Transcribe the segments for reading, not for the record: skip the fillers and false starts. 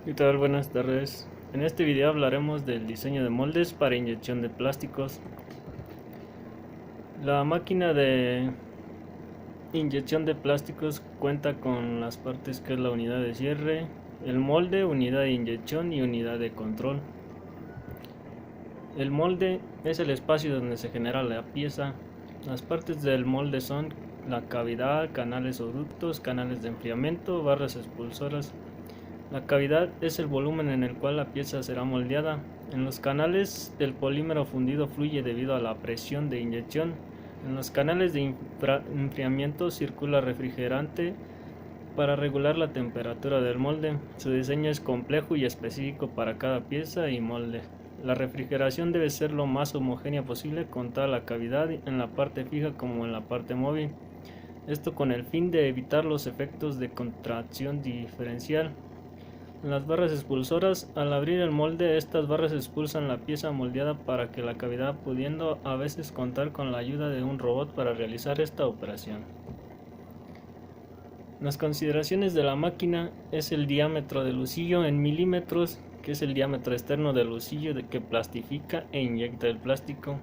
¿Qué tal? Buenas tardes. En este video hablaremos del diseño de moldes para inyección de plásticos. La máquina de inyección de plásticos cuenta con las partes que es la unidad de cierre, el molde, unidad de inyección y unidad de control. El molde es el espacio donde se genera la pieza. Las partes del molde son la cavidad, canales o ductos, canales de enfriamiento, barras expulsoras. La cavidad es el volumen en el cual la pieza será moldeada. En los canales el polímero fundido fluye debido a la presión de inyección. En los canales de enfriamiento circula refrigerante para regular la temperatura del molde. Su diseño es complejo y específico para cada pieza y molde. La refrigeración debe ser lo más homogénea posible con toda la cavidad en la parte fija como en la parte móvil. Esto con el fin de evitar los efectos de contracción diferencial. Las barras expulsoras, al abrir el molde, estas barras expulsan la pieza moldeada para que la cavidad, pudiendo a veces contar con la ayuda de un robot para realizar esta operación. Las consideraciones de la máquina es el diámetro del husillo en milímetros, que es el diámetro externo del husillo que plastifica e inyecta el plástico.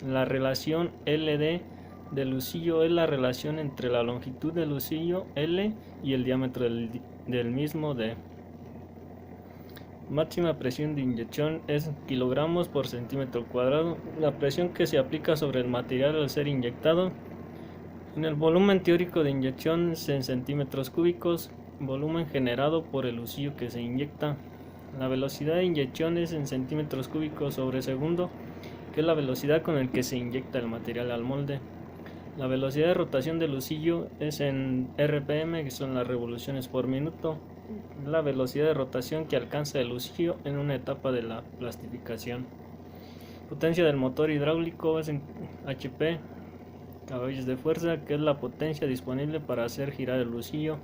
La relación LD del husillo es la relación entre la longitud del husillo L y el diámetro del mismo D. Máxima presión de inyección es kilogramos por centímetro cuadrado. La presión que se aplica sobre el material al ser inyectado. En el volumen teórico de inyección es en centímetros cúbicos. Volumen generado por el husillo que se inyecta. La velocidad de inyección es en centímetros cúbicos sobre segundo, que es la velocidad con la que se inyecta el material al molde. La velocidad de rotación del husillo es en RPM, que son las revoluciones por minuto. La velocidad de rotación que alcanza el husillo en una etapa de la plastificación. Potencia del motor hidráulico es en HP, caballos de fuerza, que es la potencia disponible para hacer girar el husillo.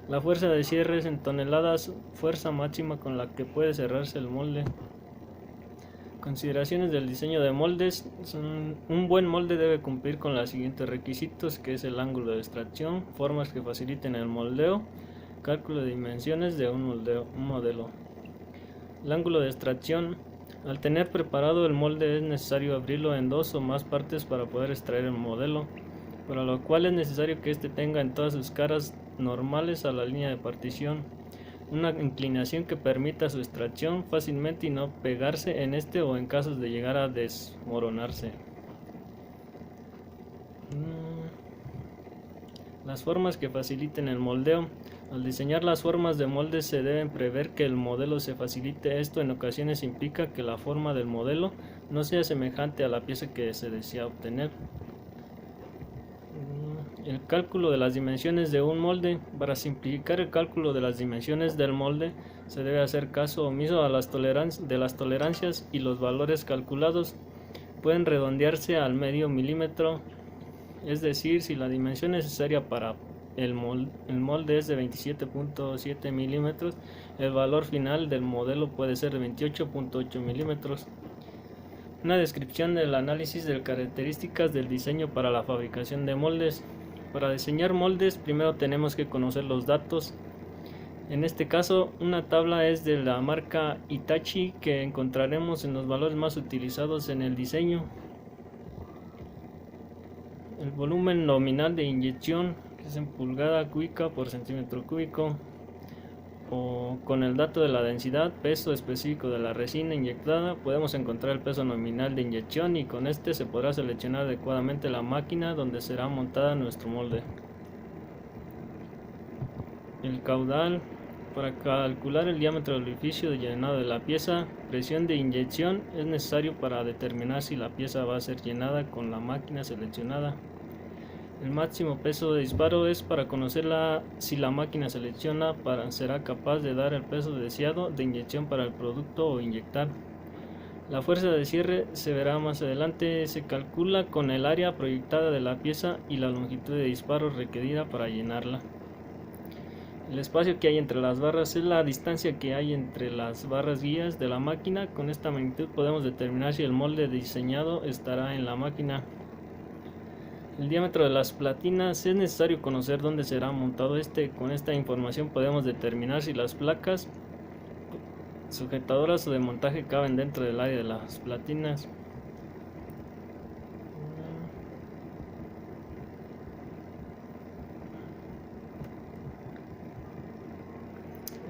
La fuerza de cierre es en toneladas, fuerza máxima con la que puede cerrarse el molde. Consideraciones del diseño de moldes. Un buen molde debe cumplir con los siguientes requisitos, que es el ángulo de extracción, formas que faciliten el moldeo, cálculo de dimensiones de un modelo. El ángulo de extracción. Al tener preparado el molde es necesario abrirlo en dos o más partes para poder extraer el modelo, para lo cual es necesario que éste tenga en todas sus caras normales a la línea de partición una inclinación que permita su extracción fácilmente y no pegarse en este o en casos de llegar a desmoronarse. Las formas que faciliten el moldeo. Al diseñar las formas de molde se deben prever que el modelo se facilite. Esto en ocasiones implica que la forma del modelo no sea semejante a la pieza que se desea obtener. El cálculo de las dimensiones de un molde. Para simplificar el cálculo de las dimensiones del molde se debe hacer caso omiso a las tolerancias y los valores calculados pueden redondearse al medio milímetro. Es decir, si la dimensión necesaria para el molde es de 27.7 milímetros, el valor final del modelo puede ser de 28.8 milímetros. Una descripción del análisis de características del diseño para la fabricación de moldes. Para diseñar moldes, primero tenemos que conocer los datos. En este caso, una tabla es de la marca Hitachi que encontraremos en los valores más utilizados en el diseño. El volumen nominal de inyección, que es en pulgada cúbica por centímetro cúbico, o con el dato de la densidad, peso específico de la resina inyectada, podemos encontrar el peso nominal de inyección y con este se podrá seleccionar adecuadamente la máquina donde será montada nuestro molde. El caudal. Para calcular el diámetro del orificio de llenado de la pieza, presión de inyección es necesario para determinar si la pieza va a ser llenada con la máquina seleccionada. El máximo peso de disparo es para conocer si la máquina selecciona será capaz de dar el peso deseado de inyección para el producto o inyectar. La fuerza de cierre se verá más adelante, se calcula con el área proyectada de la pieza y la longitud de disparo requerida para llenarla. El espacio que hay entre las barras es la distancia que hay entre las barras guías de la máquina. Con esta magnitud podemos determinar si el molde diseñado estará en la máquina. El diámetro de las platinas. Es necesario conocer dónde será montado este. Con esta información podemos determinar si las placas sujetadoras o de montaje caben dentro del área de las platinas.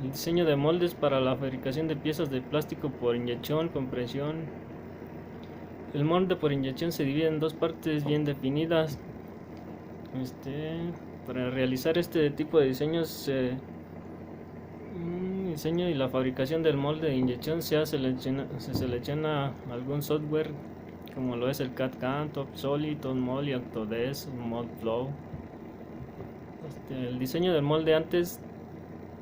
El diseño de moldes para la fabricación de piezas de plástico por inyección, compresión. El molde por inyección se divide en dos partes bien definidas. Para realizar este tipo de diseños, diseño y la fabricación del molde de inyección se selecciona algún software como lo es el CAD-CAM, TopSolid, TopMold y Autodesk Moldflow. El diseño del molde. Antes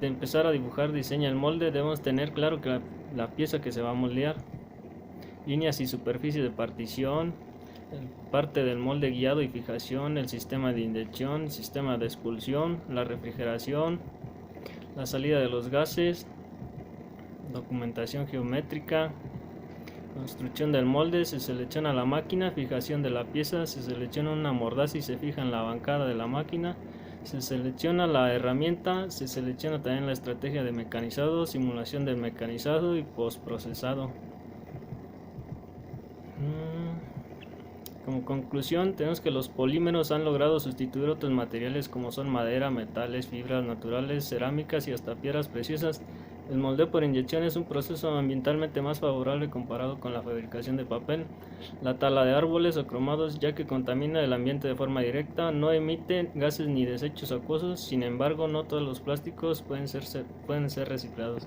de empezar a dibujar, diseña el molde. Debemos tener claro que la pieza que se va a moldear, líneas y superficie de partición, parte del molde guiado y fijación, el sistema de inyección, sistema de expulsión, la refrigeración, la salida de los gases, documentación geométrica, construcción del molde. Se selecciona la máquina, fijación de la pieza, se selecciona una mordaza y se fija en la bancada de la máquina, se selecciona la herramienta, se selecciona también la estrategia de mecanizado, simulación del mecanizado y postprocesado. Como conclusión, tenemos que los polímeros han logrado sustituir otros materiales como son madera, metales, fibras naturales, cerámicas y hasta piedras preciosas. El moldeo por inyección es un proceso ambientalmente más favorable comparado con la fabricación de papel. La tala de árboles o cromados, ya que contamina el ambiente de forma directa, no emite gases ni desechos acuosos. Sin embargo, no todos los plásticos pueden ser reciclados.